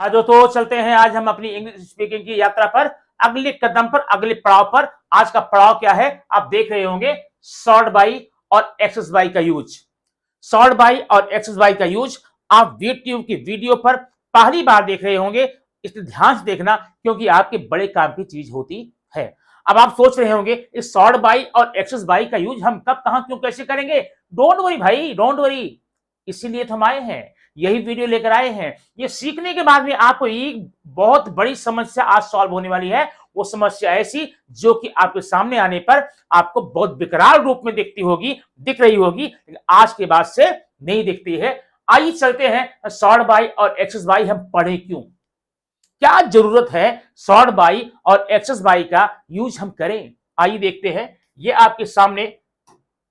आज तो चलते हैं आज हम अपनी इंग्लिश स्पीकिंग की यात्रा पर, अगले कदम पर, अगले पड़ाव पर। आज का पड़ाव क्या है आप देख रहे होंगे, सॉर्ट बाई और एक्सेस बाई का यूज। सॉर्ट बाई और एक्सेस बाई का यूज आप यूट्यूब की वीडियो पर पहली बार देख रहे होंगे, इसलिए ध्यान से देखना क्योंकि आपके बड़े काम की चीज होती है। अब आप सोच रहे होंगे इस सॉर्ट बाई और एक्सेस बाई का यूज हम कब, कहां, क्यों, कैसे करेंगे। डोंट वरी भाई, डोंट वरी, इसीलिए तो हम आए हैं, यही वीडियो लेकर आए हैं। ये सीखने के बाद में आपको एक बहुत बड़ी समस्या आज सॉल्व होने वाली है। वो समस्या ऐसी जो कि आपके सामने आने पर आपको बहुत विकराल रूप में दिख रही होगी, लेकिन आज के बाद से नहीं दिखती है। आइए चलते हैं, सॉर्ट बाई और एक्सेस बाई हम पढ़े क्यों, क्या जरूरत है सॉर्ट बाई और एक्सेस बाई का यूज हम करें। आइए देखते हैं। ये आपके सामने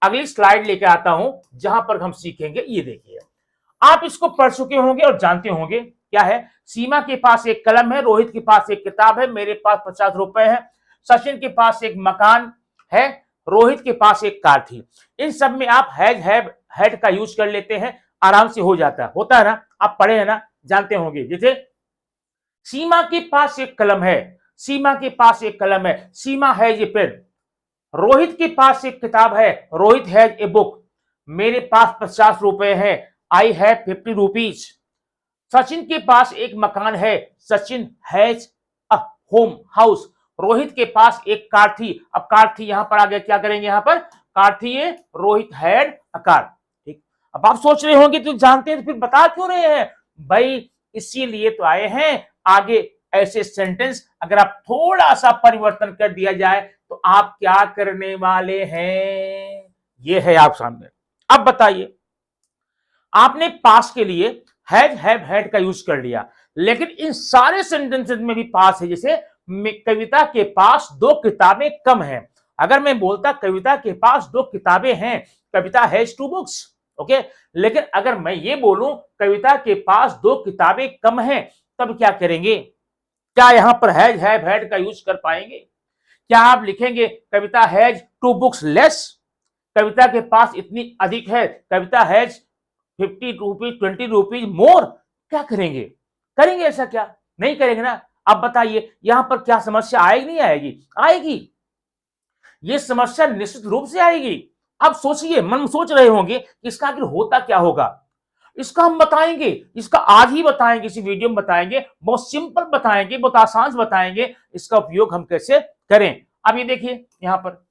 अगली स्लाइड लेकर आता हूं जहां पर हम सीखेंगे। ये देखिए, आप इसको पढ़ चुके होंगे और जानते होंगे क्या है। सीमा के पास एक कलम है, रोहित के पास एक किताब है, मेरे पास 50 रुपए है, सचिन के पास एक मकान है, रोहित के पास एक कार थी। इन सब में आप हैड का यूज कर लेते हैं, आराम से हो जाता है, होता है ना, आप पढ़े हैं ना, जानते होंगे। जैसे सीमा के पास एक कलम है, सीमा के पास एक कलम है, सीमा है ये पेन। रोहित के पास एक किताब है, रोहित हैज ए बुक। मेरे पास 50 रुपए है, आई हैव 50 रुपीज। सचिन के पास एक मकान है, Sachin has a home house. Rohit के पास एक कार थी, अब कार थी यहां पर आ गया, क्या करेंगे यहां पर, कार थी ये, रोहित हैड अ कार। ठीक, अब आप सोच रहे होंगे तो जानते हैं तो फिर बता क्यों रहे हैं भाई, इसीलिए तो आए हैं। आगे ऐसे सेंटेंस अगर आप थोड़ा सा परिवर्तन कर दिया जाए तो आप क्या करने वाले हैं, ये है आप सामने। अब बताइए, आपने पास के लिए हैज हैव हैड का यूज कर लिया, लेकिन इन सारे सेंटेंसेस में भी पास है। जैसे कविता के पास 2 किताबें कम हैं, अगर मैं बोलता कविता के पास 2 किताबें हैं, कविता हैज 2 बुक्स, ओके। लेकिन अगर मैं ये बोलूं कविता के पास 2 किताबें कम हैं, तब क्या करेंगे, क्या यहां पर हैज हैव हैड का यूज कर पाएंगे। क्या आप लिखेंगे कविता हैज 2 बुक्स लेस, कविता के पास इतनी अधिक है, कविता हैज 50 रुपीज 20 रुपीज मोर, क्या करेंगे, करेंगे ऐसा क्या, नहीं करेंगे ना। अब बताइए यहां पर क्या समस्या आएगी, नहीं आएगी, आएगी, ये समस्या निश्चित रूप से आएगी। अब सोचिए, मन में सोच रहे होंगे इसका आखिर होता क्या होगा, इसका हम बताएंगे, इसका आज ही बताएंगे, इसी वीडियो में बताएंगे, बहुत सिंपल बताएंगे, बहुत आसान बताएंगे, इसका उपयोग हम कैसे करें। अब ये देखिए यहां पर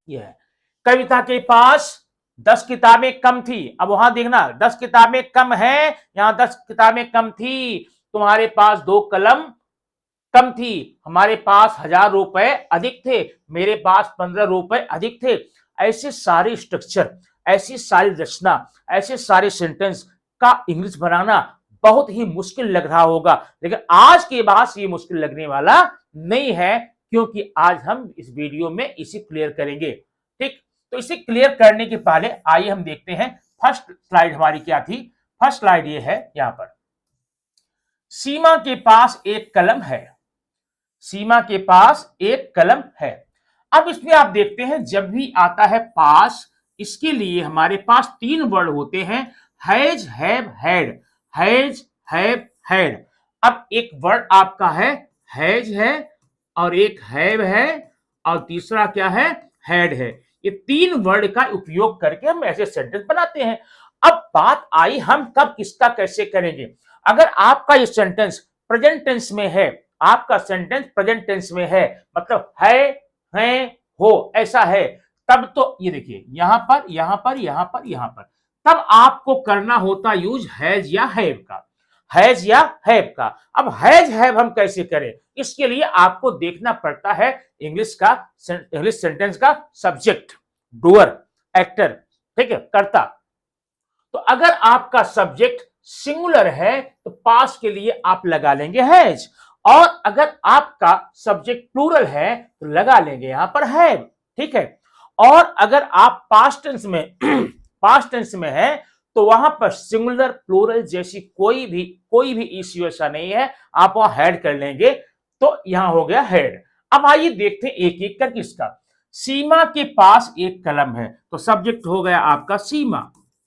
यह है, कविता के पास 10 किताबें कम थी। अब वहां देखना 10 किताबें कम है, यहां 10 किताबें कम थी, तुम्हारे पास 2 कलम कम थी, हमारे पास 1000 रुपए अधिक थे, मेरे पास 15 रुपए अधिक थे। ऐसे सारे स्ट्रक्चर, ऐसी सारी रचना, ऐसे सारे सेंटेंस का इंग्लिश बनाना बहुत ही मुश्किल लग रहा होगा, लेकिन आज के बाद ये मुश्किल लगने वाला नहीं है, क्योंकि आज हम इस वीडियो में इसे क्लियर करेंगे। ठीक, तो इसे क्लियर करने के पहले आइए हम देखते हैं फर्स्ट स्लाइड हमारी क्या थी। फर्स्ट स्लाइड ये है, यहां पर सीमा के पास एक कलम है, सीमा के पास एक कलम है। अब इसमें आप देखते हैं जब भी आता है पास, इसके लिए हमारे पास 3 वर्ड होते हैं, has have had, has have had. अब एक वर्ड आपका हैज है, और एक हैव है, और तीसरा क्या है, हैड है। ये 3 वर्ड का उपयोग करके हम ऐसे सेंटेंस बनाते हैं। अब बात आई हम कब किसका कैसे करेंगे। अगर आपका ये सेंटेंस प्रेजेंट टेंस में है, आपका सेंटेंस प्रेजेंट टेंस में है, मतलब है, हो, ऐसा है, तब तो ये देखिए यहां पर, यहां पर, यहां पर, यहां पर, तब आपको करना होता यूज हैज या हैव का, हैज या हैव का। अब हैज हैव हम कैसे करें, इसके लिए आपको देखना पड़ता है इंग्लिश सेंटेंस का सब्जेक्ट, डूअर, एक्टर, ठीक है, कर्ता। तो अगर आपका सब्जेक्ट सिंगुलर है तो पास के लिए आप लगा लेंगे हैज, और अगर आपका सब्जेक्ट प्लूरल है तो लगा लेंगे यहां पर हैव, ठीक है। और अगर आप पास्ट टेंस में पास्ट टेंस में है तो वहां पर सिंगुलर प्लूरल जैसी कोई भी इश्यू ऐसा नहीं है, आप वहां हैड कर लेंगे, तो यहां हो गया हैड। अब आइए देखते हैं एक एक करके इसका। सीमा के पास एक कलम है, तो सब्जेक्ट हो गया आपका सीमा,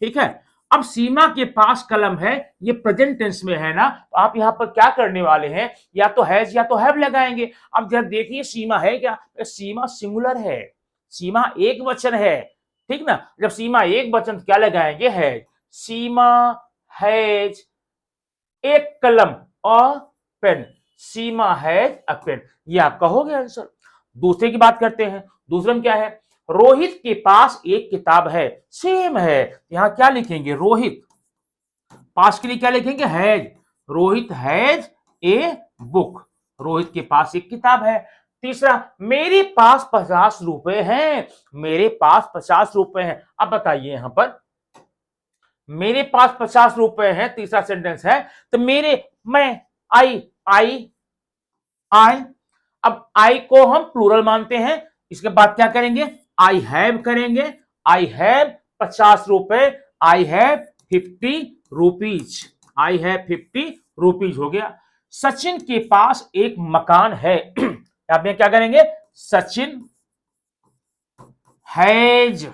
ठीक है। अब सीमा के पास कलम है, ये प्रेजेंट टेंस में है ना, तो आप यहां पर क्या करने वाले हैं, या तो हैज या तो हैव लगाएंगे। अब जब देखिए सीमा है क्या, सीमा सिंगुलर है, सीमा एक वचन है, ठीक ना। जब सीमा एक वचन क्या लगाएंगे, हैज। सीमा हैज एक कलम और pen, Seema has a pen, ये आपका हो गया आंसर। दूसरे की बात करते हैं, दूसरे में क्या है, रोहित के पास एक किताब है, सेम है, यहां क्या लिखेंगे, रोहित, पास के लिए क्या लिखेंगे, has, Rohit has a book, Rohit के पास एक किताब है। तीसरा, मेरे पास 50 रुपए हैं, मेरे पास 50 रुपए हैं। अब बताइए यहां पर मेरे पास 50 रुपए हैं, तीसरा सेंटेंस है, तो मेरे, मैं, आई, आई, अब आई को हम प्लूरल मानते हैं, इसके बाद क्या करेंगे, आई हैव करेंगे, आई हैव 50 रुपए, I have 50 rupees, I have 50 rupees हो गया। सचिन के पास एक मकान है, आप क्या करेंगे, Sachin has,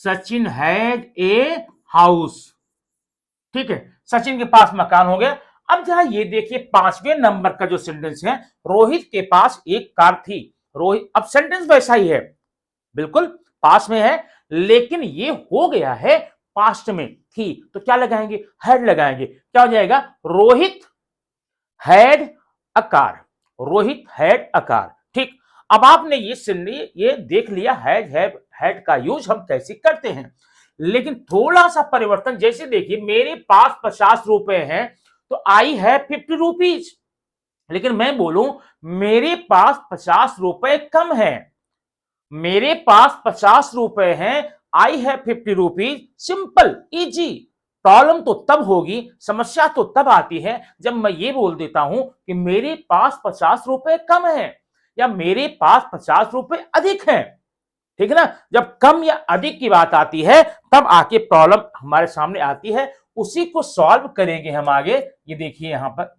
Sachin has a house, ठीक है, सचिन के पास मकान हो गया। अब जरा ये देखिए 5वें नंबर का जो सेंटेंस है, रोहित के पास एक कार थी, रोहित, अब सेंटेंस वैसा ही है, बिल्कुल पास में है, लेकिन ये हो गया है पास्ट में थी, तो क्या लगाएंगे, हैड लगाएंगे, क्या हो जाएगा, Rohit had a car, Rohit had a car, ठीक। अब आपने ये देख लिया हैज हैव हैड का यूज हम कैसे करते हैं, लेकिन थोड़ा सा परिवर्तन, जैसे देखिए मेरे पास 50 रुपए हैं, तो आई हैव 50 रुपीज, लेकिन मैं बोलूं मेरे पास 50 रुपए कम है, मेरे पास 50 रुपए हैं, I have 50 rupees, simple easy. Problem तो तब होगी, समस्या तो तब आती है जब मैं ये बोल देता हूं कि मेरे पास 50 रुपए कम है, या मेरे पास 50 रुपए अधिक है, ठीक है ना। जब कम या अधिक की बात आती है तब आके प्रॉब्लम हमारे सामने आती है, उसी को सॉल्व करेंगे हम आगे। ये देखिए यहां पर,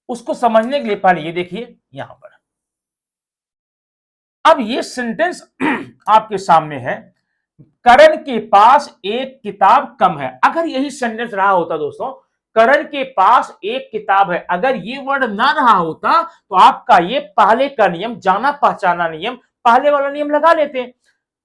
उसको समझने के लिए पहले ये देखिए यहां पर, अब ये सेंटेंस आपके सामने है, करण के पास एक किताब कम है। अगर यही सेंटेंस रहा होता दोस्तों, करण के पास एक किताब है, अगर ये वर्ड ना रहा होता तो आपका ये पहले का नियम, जाना पहचाना नियम, पहले वाला नियम लगा लेते।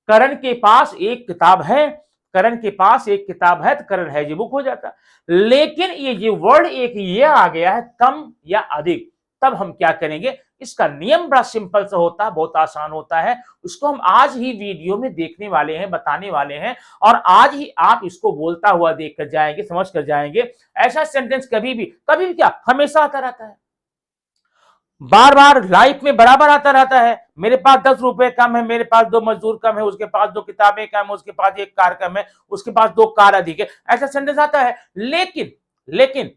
करण के पास एक किताब है, करण के पास एक किताब है, तो करण है जी बुक हो जाता। लेकिन ये वर्ड एक ये आ गया है, कम या अधिक, तब हम क्या करेंगे, इसका नियम बड़ा सिंपल सा होता है, बहुत आसान होता है, उसको हम आज ही वीडियो में देखने वाले हैं, बताने वाले हैं, और आज ही आप इसको बोलता हुआ देख कर जाएंगे, समझ कर जाएंगे। ऐसा सेंटेंस कभी भी क्या, हमेशा आता रहता है, बार बार लाइफ में बराबर आता रहता है। मेरे पास 10 रुपए कम है, मेरे पास 2 मजदूर कम है, उसके पास 2 किताबें कम है, उसके पास 1 कार कम है, उसके पास 2 कार अधिक है, ऐसा सेंटेंस आता है। लेकिन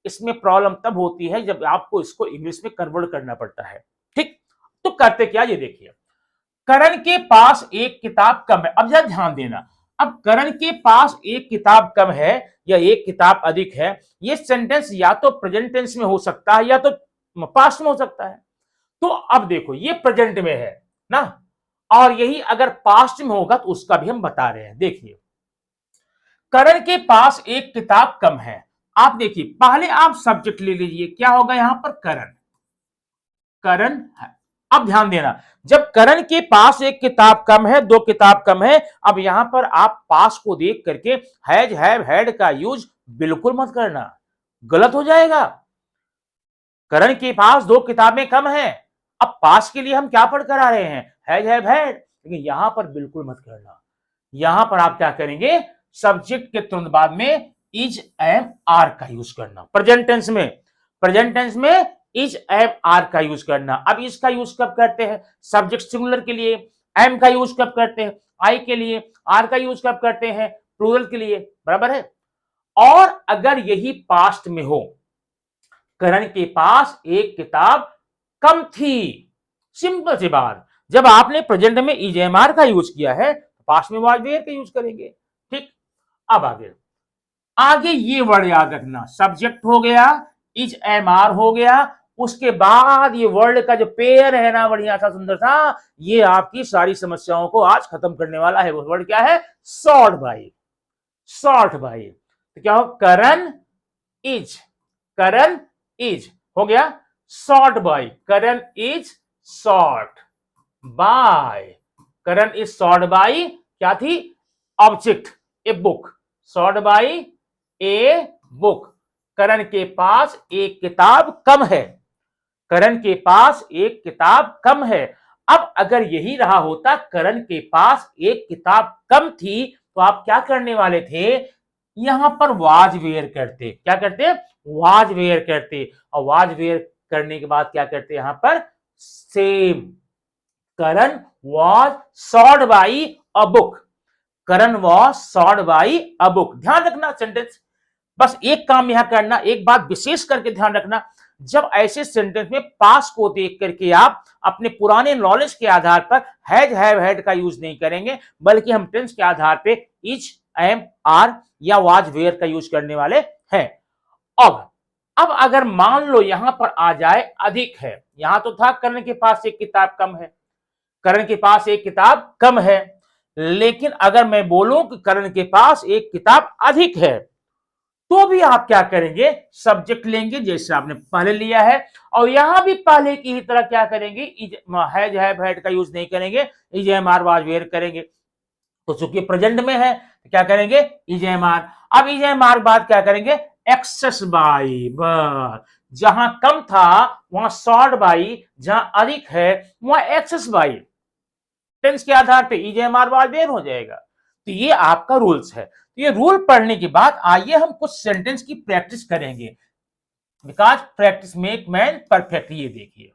इसमें प्रॉब्लम तब होती है जब आपको इसको इंग्लिश में कन्वर्ट करना पड़ता है, ठीक। तो करते क्या, ये देखिए, करण के पास एक किताब कम है। अब जरा ध्यान देना, अब करण के पास एक किताब कम है या एक किताब अधिक है, ये सेंटेंस या तो प्रेजेंट टेंस में हो सकता है या तो पास्ट में हो सकता है। तो अब देखो ये प्रेजेंट में है ना, और यही अगर पास्ट में होगा तो उसका भी हम बता रहे हैं। देखिए करण के पास एक किताब कम है, आप देखिए पहले आप सब्जेक्ट ले लीजिए, क्या होगा यहां पर, करण, करण है। अब ध्यान देना, जब करण के पास एक किताब कम है, 2 किताब कम है, अब यहां पर आप पास को देख करके हैज हैव हैड का यूज बिल्कुल मत करना, गलत हो जाएगा। करण के पास 2 किताबें कम है, अब पास के लिए हम क्या पढ़ कर आ रहे हैं, हैज हैव हैड, लेकिन यहां पर बिल्कुल मत करना। यहां पर आप क्या करेंगे, सब्जेक्ट के तुरंत बाद में इज एम आर का यूज करना, प्रेजेंट टेंस में इज एम आर का यूज करना। अब इसका यूज कब करते हैं, सब्जेक्ट सिंगुलर के लिए, एम का यूज कब करते हैं, आई के लिए, आर का यूज कब करते हैं, प्लूरल के लिए, बराबर है। और अगर यही पास्ट में हो, करण के पास एक किताब कम थी, सिंपल सी बात, जब आपने प्रेजेंट में इज एम आर का यूज किया है, पास्ट में वाज वेयर का यूज करेंगे, ठीक। अब आगे ये वर्ड याद रखना, सब्जेक्ट हो गया, इज एम आर हो गया, उसके बाद ये वर्ड का जो पेयर है ना, बढ़िया सा सुंदर सा, ये आपकी सारी समस्याओं को आज खत्म करने वाला है। वो वर्ड क्या है, सॉर्ट बाई। सॉर्ट बाई, तो क्या हो, करण इज हो गया sought by, Karan is sought by, Karan is sought by क्या थी, object a book, sought by a book, Karan के पास एक किताब कम है, करण के पास एक किताब कम है। अब अगर यही रहा होता करण के पास एक किताब कम थी तो आप क्या करने वाले थे, यहां पर वाज वेयर करते, क्या करते, वाज वेयर करते, और वाज वेयर करने के बाद क्या करते यहां पर, same, Karan was sort by a book, Karan was sort by a book. ध्यान रखना सेंटेंस, बस एक काम यहां करना, एक बात विशेष करके ध्यान रखना, जब ऐसे सेंटेंस में पास को देख करके आप अपने पुराने नॉलेज के आधार पर हैज हैव हैड का यूज नहीं करेंगे, बल्कि हम टेंस के आधार पे इज, एम, आर या वाज, वेयर का यूज करने वाले हैं। अब अगर मान लो यहां पर आ जाए अधिक है, यहां तो था करण के पास एक किताब कम है, करण के पास एक किताब कम है, लेकिन अगर मैं बोलूं कि करण के पास एक किताब अधिक है, तो भी आप क्या करेंगे, सब्जेक्ट लेंगे जैसे आपने पहले लिया है, और यहां भी पहले की ही तरह क्या करेंगे, हैज हैव हैड का यूज नहीं करेंगे, is, am, are, was, were करेंगे। तो चूंकि प्रेजेंट में है तो क्या करेंगे, इज, एम, आर। अब इज, एम, आर बाद क्या करेंगे, एक्सेस बाई, बस जहां कम था वहां सॉर्ट बाई, जहां अधिक है वहां एक्सेस बाई, टेंस के आधार पे is, am, are, was, were हो जाएगा। तो ये आपका रूल्स है। तो ये रूल पढ़ने के बाद आइए हम कुछ सेंटेंस की प्रैक्टिस करेंगे, because practice make man perfect. ये देखिए,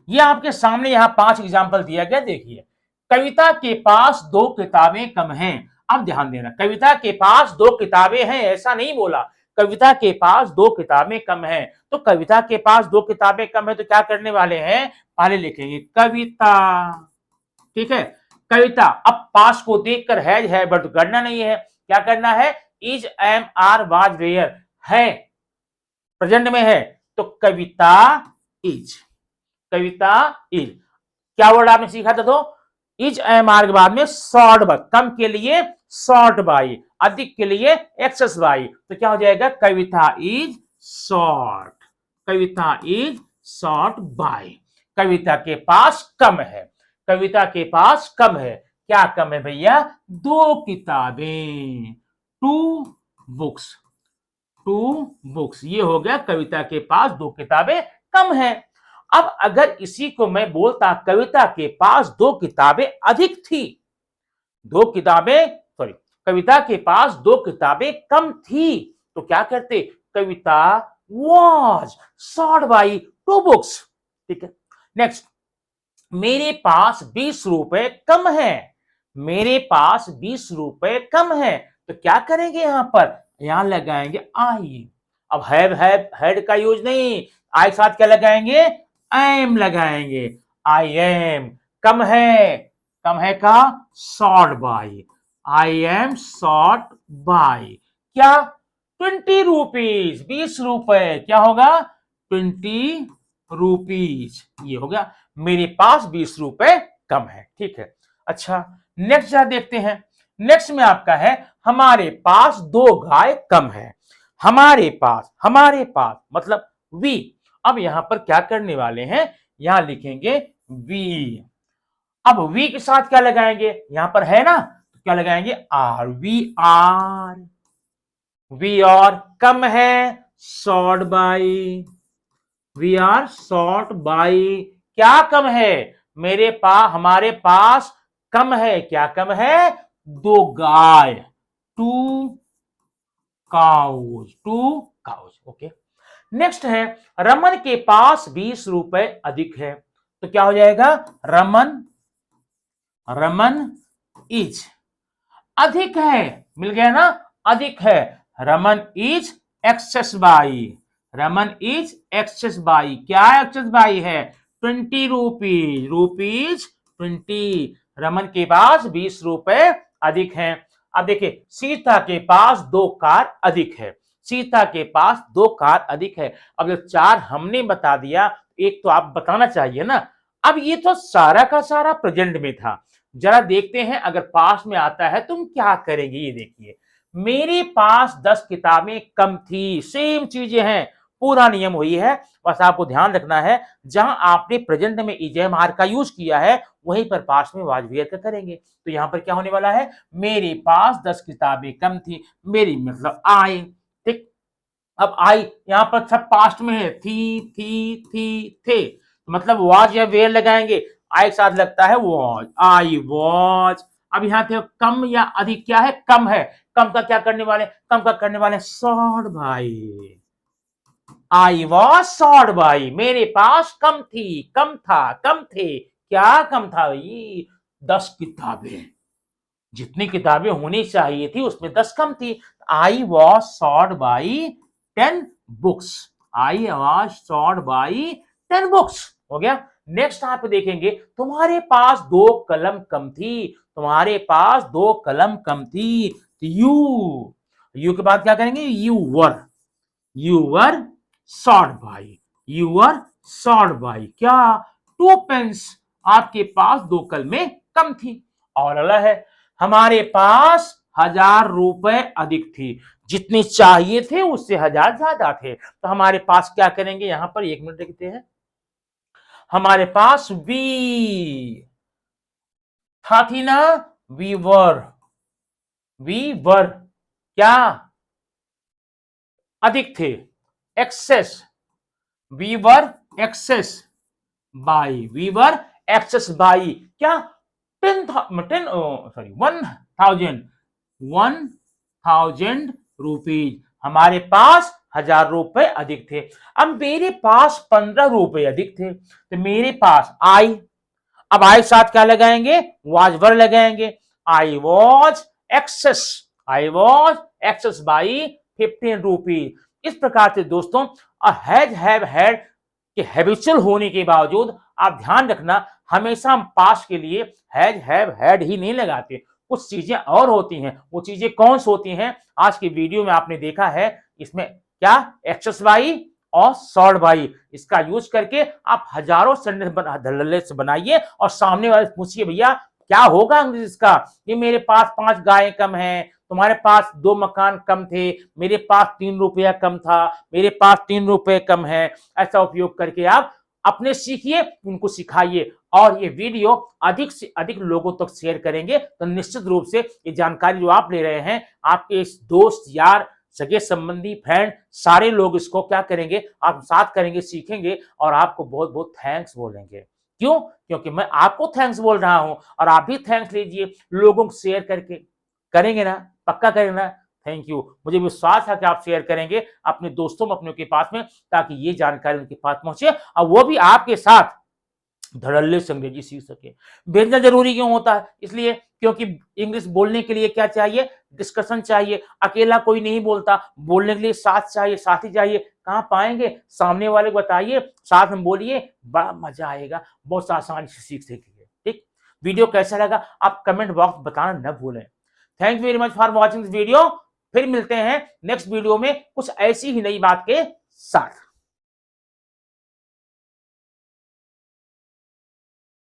ये आपके सामने यहां 5 एग्जाम्पल दिया गया, देखिए, कविता के पास 2 किताबें कम हैं। अब ध्यान देना, कविता के पास 2 किताबें हैं ऐसा नहीं बोला, कविता के पास 2 किताबें कम हैं। तो कविता के पास 2 किताबें कम है तो क्या करने वाले हैं, पहले लिखेंगे कविता, ठीक है, कविता। अब पास को देखकर है बट करना नहीं है, क्या करना है, is, am, are, was, were है, प्रेजेंट में है, तो कविता इज, कविता इज। क्या वर्ड आपने सीखा था, तो इज, एम, आर के बाद में सॉर्ट बाय, कम के लिए सॉर्ट बाय, अधिक के लिए एक्सेस बाय, तो क्या हो जाएगा, Kavita is sought, Kavita is sought by, Kavita के पास कम है, कविता के पास कम है, क्या कम है भैया, 2 किताबें, 2 बुक्स, 2 बुक्स, ये हो गया कविता के पास 2 किताबें कम है। अब अगर इसी को मैं बोलता कविता के पास 2 किताबें अधिक थी, 2 किताबें, सॉरी, कविता के पास 2 किताबें कम थी, तो क्या करते, कविता वॉज सॉर्ट बाई 2 बुक्स, ठीक है। नेक्स्ट, मेरे पास 20 रुपए कम है, मेरे पास 20 रुपए कम है, तो क्या करेंगे यहां पर, यहां लगाएंगे आई। अब हैव हैड का यूज नहीं, आई साथ क्या लगाएंगे, एम लगाएंगे, आई एम, कम है का sort by, I am sort by क्या, 20 रुपीज, 20 रुपए, क्या होगा, 20 रुपीज, ये हो गया, मेरे पास 20 रुपए कम है, ठीक है। अच्छा, नेक्स्ट जरा देखते हैं, नेक्स्ट में आपका है, हमारे पास 2 गाय कम है, हमारे पास मतलब वी। अब यहां पर क्या करने वाले हैं, यहां लिखेंगे वी। अब वी के साथ क्या लगाएंगे, यहां पर है ना, तो क्या लगाएंगे, आर, वी आर कम है, short by, we are short by, क्या कम है, मेरे पास, हमारे पास कम है, क्या कम है, 2 गाय, 2 काउज, ओके। नेक्स्ट है, रमन के पास 20 रुपए अधिक है, तो क्या हो जाएगा, रमन इज, अधिक है, मिल गया ना, अधिक है, Raman is excess by, Raman is excess by, क्या एक्सेस बाई है, 20 रुपीज, रुपीज 20, रमन के पास 20 रुपए अधिक हैं। अब देखिए, सीता के पास 2 कार अधिक है, सीता के पास 2 कार अधिक है। अब जब 4 हमने बता दिया, एक तो आप बताना चाहिए ना। अब ये तो सारा का सारा प्रेजेंट में था, जरा देखते हैं अगर पास में आता है तुम क्या करेंगे। ये देखिए, मेरे पास 10 किताबें कम थी, सेम चीजें हैं, पूरा नियम वही है। बस आपको ध्यान रखना है जहां आपने प्रेजेंट में इजेमार का यूज किया है वहीं पर पास में वाज वेयर का करेंगे। तो यहां पर क्या होने वाला है, मेरे पास 10 किताबें कम थी, मेरी मतलब आई। ठीक, अब आई यहां पर सब पास्ट में है, थी थे, मतलब वाज या वेयर लगाएंगे, आई के साथ लगता है वॉज, आई वॉज। अब यहाँ थे कम या अधिक, क्या है, कम है, कम का क्या करने वाले, कम का करने वाले sort by. I was sort by, मेरे पास कम थी, कम था, कम थे, क्या कम था भाई, 10 किताबें। जितनी किताबें होनी चाहिए थी उसमें 10 कम थी। I was sort by 10 books, I was sort by 10 books. हो गया। नेक्स्ट आप देखेंगे, तुम्हारे पास 2 कलम कम थी, तुम्हारे पास 2 कलम कम थी। यू के बाद क्या करेंगे, you were sort by, you were sort by क्या, 2 पेन्स, आपके पास 2 कलमें कम थी। और अगला है, हमारे पास 1000 रुपए अधिक थी, जितने चाहिए थे उससे 1000 ज्यादा थे। तो हमारे पास क्या करेंगे, यहां पर 1 मिनट लिखते हैं, हमारे पास वी था, थी ना, वी वर क्या, अधिक थे, excess, we were excess by, we were excess by क्या, 1000 रुपीज, हमारे पास 1000 रुपए अधिक थे। अब मेरे पास 15 रुपए अधिक थे, तो मेरे पास आई, अब आई साथ क्या लगाएंगे, वाज वर लगाएंगे, I was excess, I was excess by 15 rupees. इस प्रकार से दोस्तों हैज हैव हैड के हैबिचुअल होने के बावजूद आप ध्यान रखना, हमेशा हम पास्ट के लिए हैज हैव हैड ही नहीं लगाते, कुछ चीजें और होती हैं। वो चीजें कौन सी होती हैं, आज की वीडियो में आपने देखा है। इसमें क्या, एक्सेस बाई और सॉर्ट बाई, इसका यूज करके आप हजारों सेंटेंस बनाइए और सामने वाले पूछिए भैया क्या होगा अंग्रेजी इसका, ये मेरे पास 5 गायें कम हैं, तुम्हारे पास 2 मकान कम थे, मेरे पास 3 रुपया कम था, मेरे पास 3 रुपए कम है। ऐसा उपयोग करके आप अपने सीखिए, उनको सिखाइए और ये वीडियो अधिक से अधिक लोगों तक शेयर करेंगे तो निश्चित रूप से ये जानकारी जो आप ले रहे हैं, आपके इस दोस्त, यार, सगे संबंधी, फ्रेंड, सारे लोग इसको क्या करेंगे, आप साथ करेंगे, सीखेंगे और आपको बहुत बहुत थैंक्स बोलेंगे। क्यों, क्योंकि मैं आपको थैंक्स बोल रहा हूं और आप भी थैंक्स लीजिए लोगों को शेयर करके। करेंगे ना, पक्का करेंगे ना, थैंक यू। मुझे विश्वास है कि आप शेयर करेंगे अपने दोस्तों में, अपनों के पास में, ताकि ये जानकारी उनके पास पहुंचे और वो भी आपके साथ धड़ल्ले से अंग्रेजी सीख सके। भेजना जरूरी क्यों होता है, इसलिए क्योंकि इंग्लिश बोलने के लिए क्या चाहिए, डिस्कशन चाहिए, अकेला कोई नहीं बोलता, बोलने के लिए साथ चाहिए, साथी चाहिए। कहां पाएंगे, सामने वाले को बताइए, साथ में बोलिए, बड़ा मजा आएगा, बहुत आसानी से सीख सकेंगे। ठीक, वीडियो कैसा लगा आप कमेंट बॉक्स बताना न भूलें। Thank you very much for watching this video. फिर मिलते हैं नेक्स्ट वीडियो में कुछ ऐसी ही नई बात के साथ।